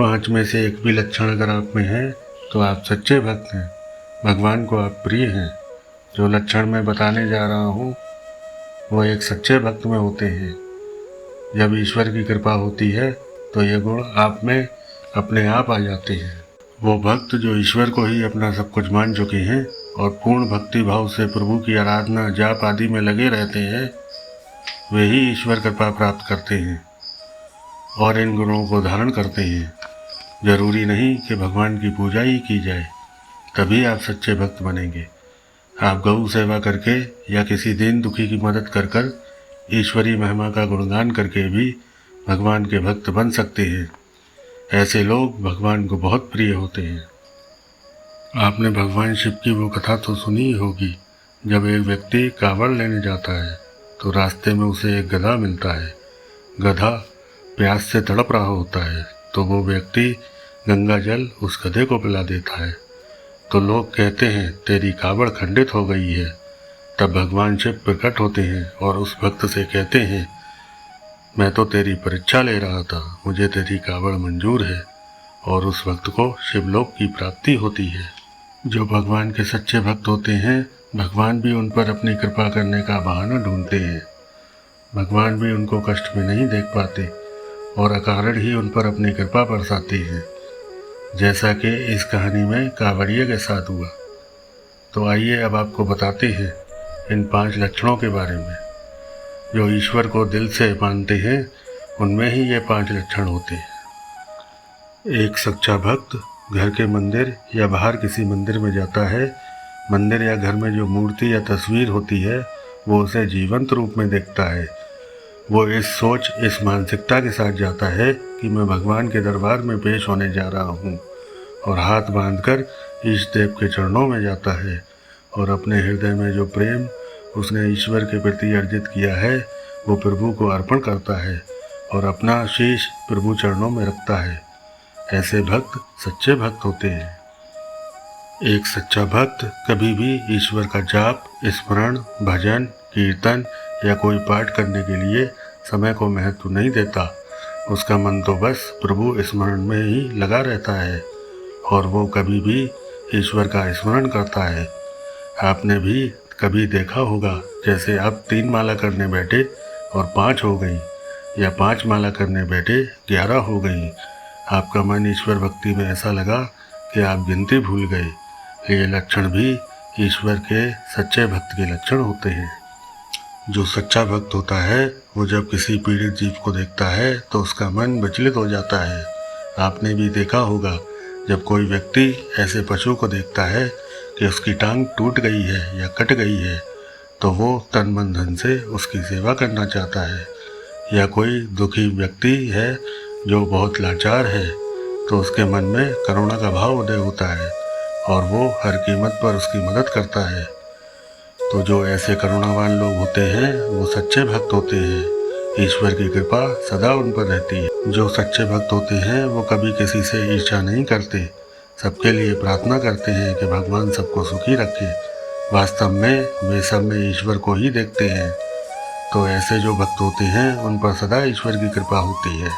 5 में से एक भी लक्षण अगर आप में है तो आप सच्चे भक्त हैं, भगवान को आप प्रिय हैं। जो लक्षण मैं बताने जा रहा हूँ वो एक सच्चे भक्त में होते हैं। जब ईश्वर की कृपा होती है तो ये गुण आप में अपने आप आ जाते हैं। वो भक्त जो ईश्वर को ही अपना सब कुछ मान चुके हैं और पूर्ण भक्ति भाव से प्रभु की आराधना जाप आदि में लगे रहते हैं, वे ही ईश्वर कृपा प्राप्त करते हैं और इन गुणों को धारण करते हैं। जरूरी नहीं कि भगवान की पूजा ही की जाए तभी आप सच्चे भक्त बनेंगे। आप गौ सेवा करके या किसी दीन दुखी की मदद कर कर ईश्वरी महिमा का गुणगान करके भी भगवान के भक्त बन सकते हैं। ऐसे लोग भगवान को बहुत प्रिय होते हैं। आपने भगवान शिव की वो कथा तो सुनी ही होगी। जब एक व्यक्ति कांवड़ लेने जाता है तो रास्ते में उसे एक गधा मिलता है। गधा प्यास से तड़प रहा होता है तो वो व्यक्ति गंगा जल उस गधे को पिला देता है। तो लोग कहते हैं तेरी कांवड़ खंडित हो गई है। तब भगवान शिव प्रकट होते हैं और उस भक्त से कहते हैं, मैं तो तेरी परीक्षा ले रहा था, मुझे तेरी कांवड़ मंजूर है। और उस भक्त को शिवलोक की प्राप्ति होती है। जो भगवान के सच्चे भक्त होते हैं, भगवान भी उन पर अपनी कृपा करने का बहाना ढूंढते हैं। भगवान भी उनको कष्ट में नहीं देख पाते और अकारण ही उन पर अपनी कृपा बरसाते हैं, जैसा कि इस कहानी में कांवड़िये के साथ हुआ। तो आइए अब आपको बताते हैं इन 5 लक्षणों के बारे में। जो ईश्वर को दिल से मानते हैं उनमें ही ये 5 लक्षण होते हैं। एक सच्चा भक्त घर के मंदिर या बाहर किसी मंदिर में जाता है। मंदिर या घर में जो मूर्ति या तस्वीर होती है वो उसे जीवंत रूप में देखता है। वो इस सोच, इस मानसिकता के साथ जाता है कि मैं भगवान के दरबार में पेश होने जा रहा हूँ, और हाथ बांधकर ईष्ट देव के चरणों में जाता है और अपने हृदय में जो प्रेम उसने ईश्वर के प्रति अर्जित किया है वो प्रभु को अर्पण करता है और अपना शीश प्रभु चरणों में रखता है। ऐसे भक्त सच्चे भक्त होते हैं। एक सच्चा भक्त कभी भी ईश्वर का जाप, स्मरण, भजन, कीर्तन या कोई पाठ करने के लिए समय को महत्व नहीं देता। उसका मन तो बस प्रभु स्मरण में ही लगा रहता है और वो कभी भी ईश्वर का स्मरण करता है। आपने भी कभी देखा होगा जैसे आप 3 माला करने बैठे और 5 हो गई, या 5 माला करने बैठे 11 हो गई। आपका मन ईश्वर भक्ति में ऐसा लगा कि आप गिनती भूल गए। ये लक्षण भी ईश्वर के सच्चे भक्त के लक्षण होते हैं। जो सच्चा भक्त होता है वो जब किसी पीड़ित जीव को देखता है तो उसका मन विचलित हो जाता है। आपने भी देखा होगा जब कोई व्यक्ति ऐसे पशु को देखता है कि उसकी टांग टूट गई है या कट गई है तो वो तन मन धन से उसकी सेवा करना चाहता है। या कोई दुखी व्यक्ति है जो बहुत लाचार है तो उसके मन में करुणा का भाव उदय होता है और वो हर कीमत पर उसकी मदद करता है। तो जो ऐसे करुणावान लोग होते हैं वो सच्चे भक्त होते हैं। ईश्वर की कृपा सदा उन पर रहती है। जो सच्चे भक्त होते हैं वो कभी किसी से ईर्ष्या नहीं करते, सबके लिए प्रार्थना करते हैं कि भगवान सबको सुखी रखे। वास्तव में वे सब में ईश्वर को ही देखते हैं। तो ऐसे जो भक्त होते हैं उन पर सदा ईश्वर की कृपा होती है।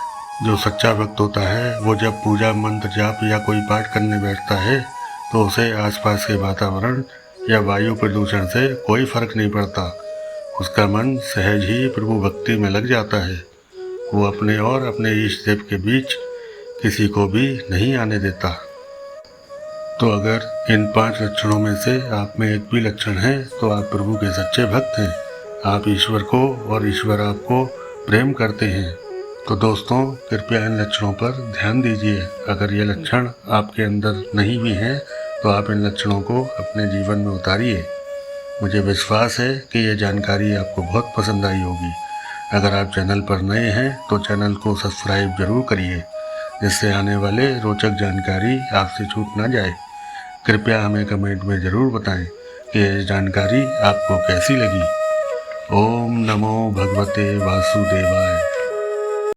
जो सच्चा भक्त होता है वो जब पूजा, मंत्र जाप या कोई पाठ करने बैठता है तो उसे आसपास के वातावरण या वायु प्रदूषण से कोई फर्क नहीं पड़ता। उसका मन सहज ही प्रभु भक्ति में लग जाता है। वो अपने और अपने इष्ट देव के बीच किसी को भी नहीं आने देता। तो अगर इन 5 लक्षणों में से आप में एक भी लक्षण है तो आप प्रभु के सच्चे भक्त हैं। आप ईश्वर को और ईश्वर आपको प्रेम करते हैं। तो दोस्तों, कृपया इन लक्षणों पर ध्यान दीजिए। अगर ये लक्षण आपके अंदर नहीं भी हैं तो आप इन लक्षणों को अपने जीवन में उतारिए। मुझे विश्वास है कि ये जानकारी आपको बहुत पसंद आई होगी। अगर आप चैनल पर नए हैं तो चैनल को सब्सक्राइब जरूर करिए, जिससे आने वाले रोचक जानकारी आपसे छूट ना जाए। कृपया हमें कमेंट में ज़रूर बताएं कि ये जानकारी आपको कैसी लगी। ओम नमो भगवते वासुदेवाय।